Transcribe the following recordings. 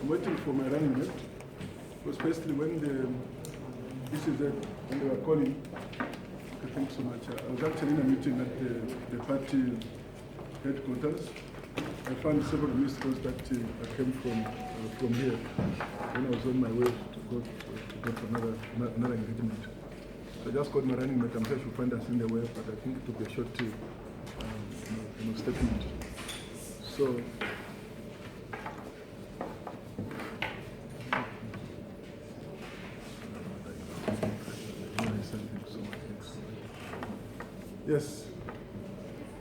I'm waiting for my running mate. Because firstly, when the ECZ, when they were calling, thank you so much. I was actually in a meeting at the party headquarters. I found several missed calls that came from here when I was on my way to go to another engagement. So I just called my running mate. I'm sure she'll find us in the way, but I think it will be a short statement. So. Yes,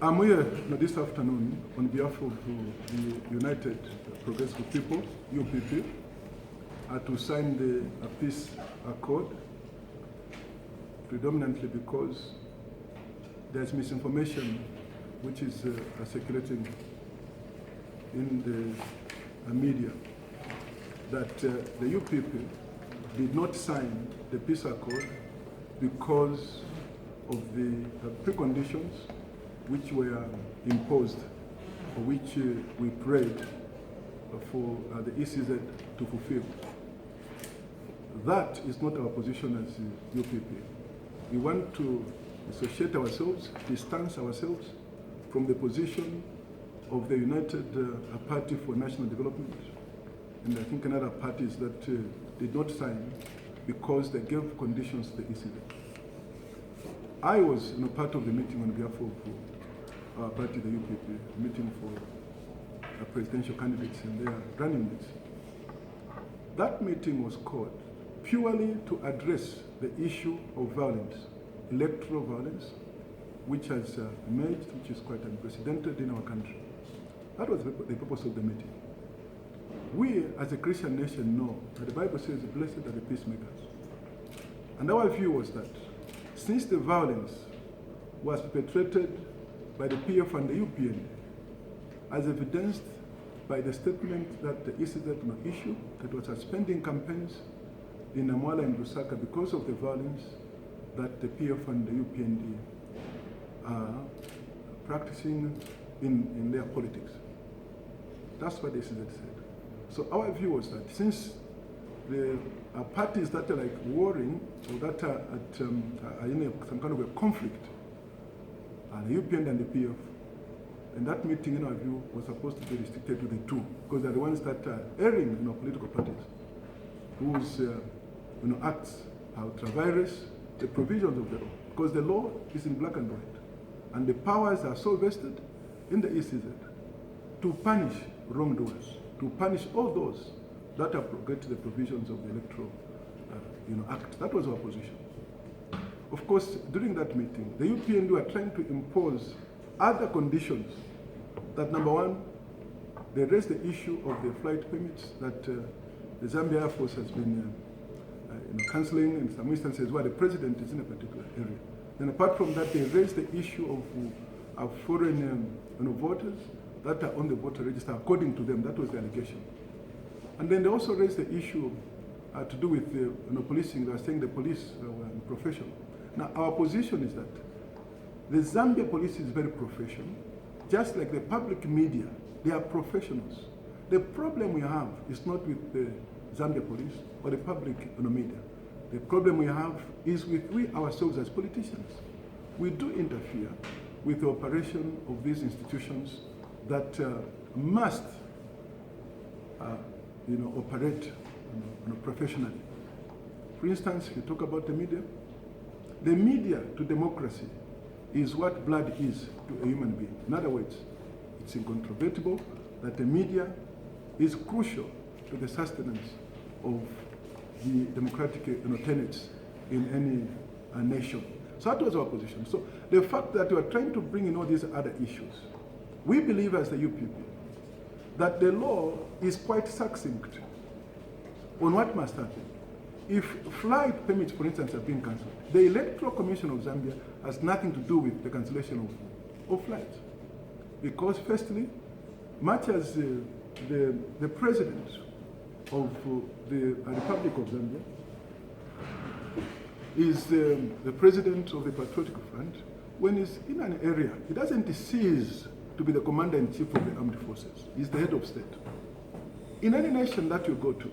I'm here this afternoon on behalf of the United Progressive People, UPP, to sign the peace accord, predominantly because there's misinformation which is circulating in the media that the UPP did not sign the peace accord because of the preconditions which were imposed, or which we prayed for the ECZ to fulfill. That is not our position as UPP. We want to dissociate ourselves, distance ourselves from the position of the United Party for National Development, and I think another parties that did not sign because they gave conditions to the ECZ. I was part of the meeting on behalf of our party, the UPP, meeting for presidential candidates and their running mates. That meeting was called purely to address the issue of violence, electoral violence, which has emerged, which is quite unprecedented in our country. That was the purpose of the meeting. We, as a Christian nation, know that the Bible says, blessed are the peacemakers. And our view was that since the violence was perpetrated by the PF and the UPN, as evidenced by the statement that the ECZ issued, that was suspending campaigns in Amwala and Lusaka because of the violence that the PF and the UPND are practicing in their politics. That's what the ECZ said. So our view was that since the parties that are like warring or that are in some kind of a conflict, the UPN and the PF, and that meeting in our view was supposed to be restricted to the two, because they're the ones that are erring in our political parties, whose acts are ultra-virus, the provisions of the law, because the law is in black and white, and the powers are so vested in the ECZ to punish wrongdoers, to punish all those that abrogate the provisions of the Electoral Act. That was our position. Of course, during that meeting, the UPND were trying to impose other conditions. That number one, they raised the issue of the flight permits that the Zambia Air Force has been cancelling in some instances where the president is in a particular area. Then apart from that, they raised the issue of foreign voters that are on the voter register according to them. That was the allegation. And then they also raised the issue to do with policing. They were saying the police were unprofessional. Now, our position is that the Zambia police is very professional, just like the public media. They are professionals. The problem we have is not with the Zambia police or the public media. The problem we have is with we ourselves as politicians. We do interfere with the operation of these institutions that must operate professionally. For instance, if you talk about the media to democracy is what blood is to a human being. In other words, it's incontrovertible that the media is crucial to the sustenance of the democratic tenets in any nation. So that was our position. So the fact that we are trying to bring in all these other issues, we believe as the UPP that the law is quite succinct on what must happen. If flight permits, for instance, are being cancelled, the Electoral Commission of Zambia has nothing to do with the cancellation of flights. Because firstly, much as the president of the Republic of Zambia is the president of the Patriotic Front, when he's in an area, he doesn't cease to be the commander-in-chief of the armed forces. He's the head of state. in any nation that you go to,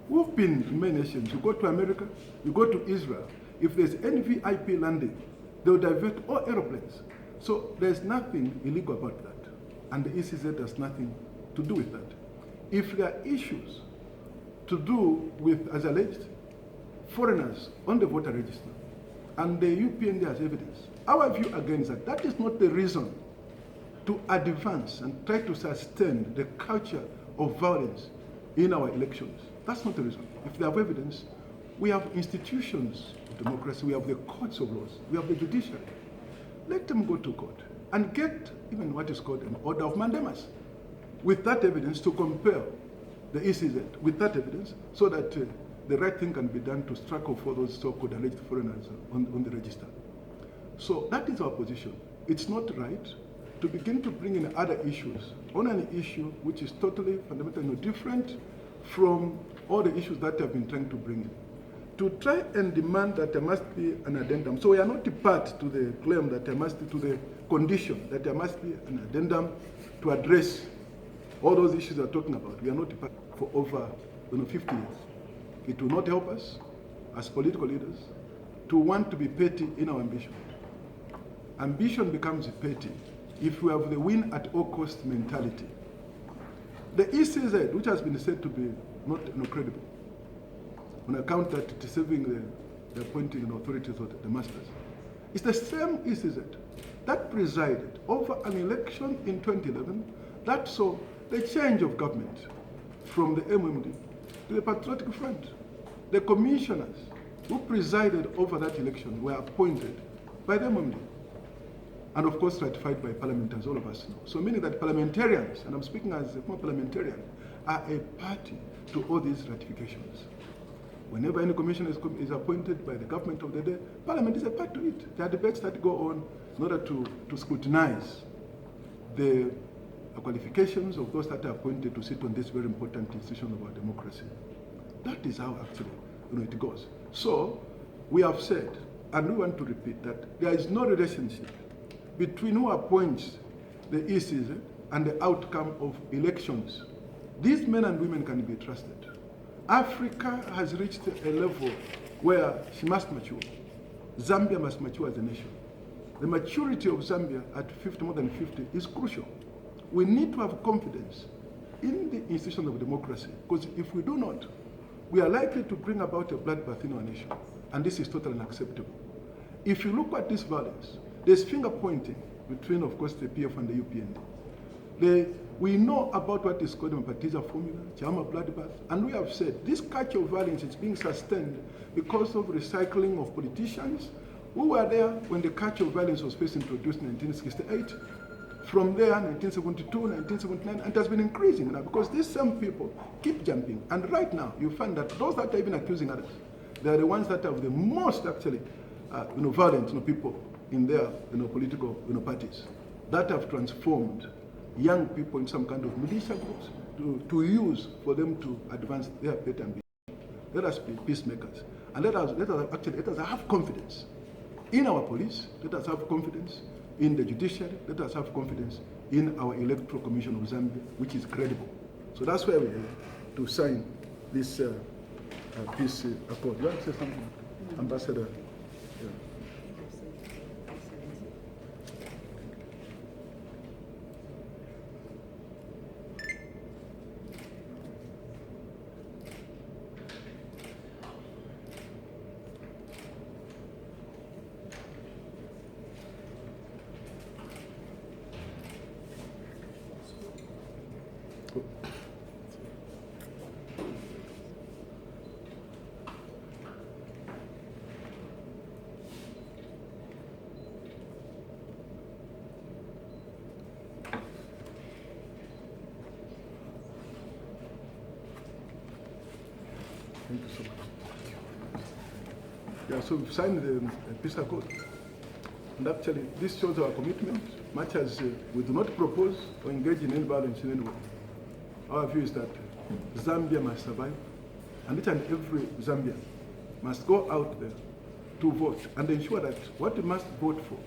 we've been in many nations. You go to America, you go to Israel. If there's any VIP landing, they'll divert all aeroplanes. So there's nothing illegal about that. And the ECZ has nothing to do with that. If there are issues to do with, as alleged, foreigners on the voter register, and the UPND has evidence, our view against that, that is not the reason to advance and try to sustain the culture of violence in our elections. That's not the reason. If they have evidence, we have institutions of democracy, we have the courts of laws, we have the judiciary. Let them go to court and get even what is called an order of mandamus with that evidence to compel the ECZ with that evidence so that the right thing can be done to strike off all those so-called alleged foreigners on the register. So that is our position. It's not right to begin to bring in other issues on an issue which is totally fundamentally different from all the issues that have been trying to bring in. To try and demand that there must be an addendum. So we are not part to the claim that there must be, to the condition that there must be an addendum to address all those issues we're talking about. We are not part for over 50 years. It will not help us as political leaders to want to be petty in our ambition. Ambition becomes petty if we have the win at all cost mentality. The ECZ, which has been said to be not credible, on account that it is serving the appointing authorities of the masters, it's the same ECZ that presided over an election in 2011 that saw the change of government from the MMD to the Patriotic Front. The commissioners who presided over that election were appointed by the MMD and of course ratified by Parliament, as all of us know. So meaning that parliamentarians, and I'm speaking as a former parliamentarian, are a party to all these ratifications. Whenever any commission is appointed by the government of the day, Parliament is a part to it. There are debates that go on in order to scrutinize the qualifications of those that are appointed to sit on this very important institution of our democracy. That is how actually it goes. So we have said, and we want to repeat, that there is no relationship between who appoints the ECZ and the outcome of elections. These men and women can be trusted. Africa has reached a level where she must mature. Zambia must mature as a nation. The maturity of Zambia at 50, more than 50, is crucial. We need to have confidence in the institution of democracy, because if we do not, we are likely to bring about a bloodbath in our nation, and this is totally unacceptable. If you look at this violence, there's finger pointing between, of course, the PF and the UPND. We know about what is called the Mpatiza formula, Chama bloodbath, and we have said this culture of violence is being sustained because of recycling of politicians who were there when the culture of violence was first introduced in 1968. From there, 1972, 1979, and it has been increasing now because these same people keep jumping. And right now, you find that those that are even accusing others, they are the ones that have the most actually, violent people in their political parties that have transformed young people in some kind of militia groups to use for them to advance their pet ambition. Let us be peacemakers, and let us have confidence in our police. Let us have confidence in the judiciary. Let us have confidence in our Electoral Commission of Zambia, which is credible. So that's why we are to sign this peace accord. You want to say something, Ambassador? Yeah. Thank you so much. Yeah, so we've signed the peace accord. And actually, this shows our commitment, much as we do not propose or engage in any violence in any way. Our view is that Zambia must survive, and each and every Zambian must go out there to vote and ensure that what we must vote for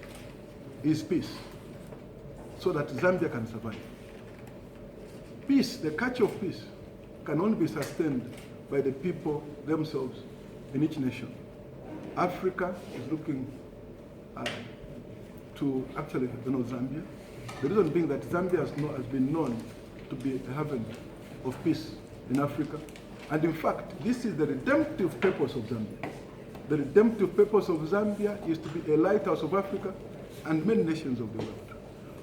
is peace, so that Zambia can survive. Peace, the culture of peace, can only be sustained by the people themselves in each nation. Africa is looking to actually Zambia. The reason being that Zambia has been known to be a haven of peace in Africa. And in fact, this is the redemptive purpose of Zambia. The redemptive purpose of Zambia is to be a lighthouse of Africa and many nations of the world.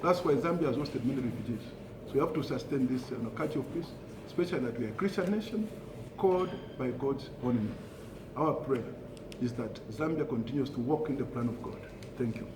That's why Zambia has hosted many refugees. So we have to sustain this culture of peace, especially that we are a Christian nation called by God's own name. Our prayer is that Zambia continues to walk in the plan of God. Thank you.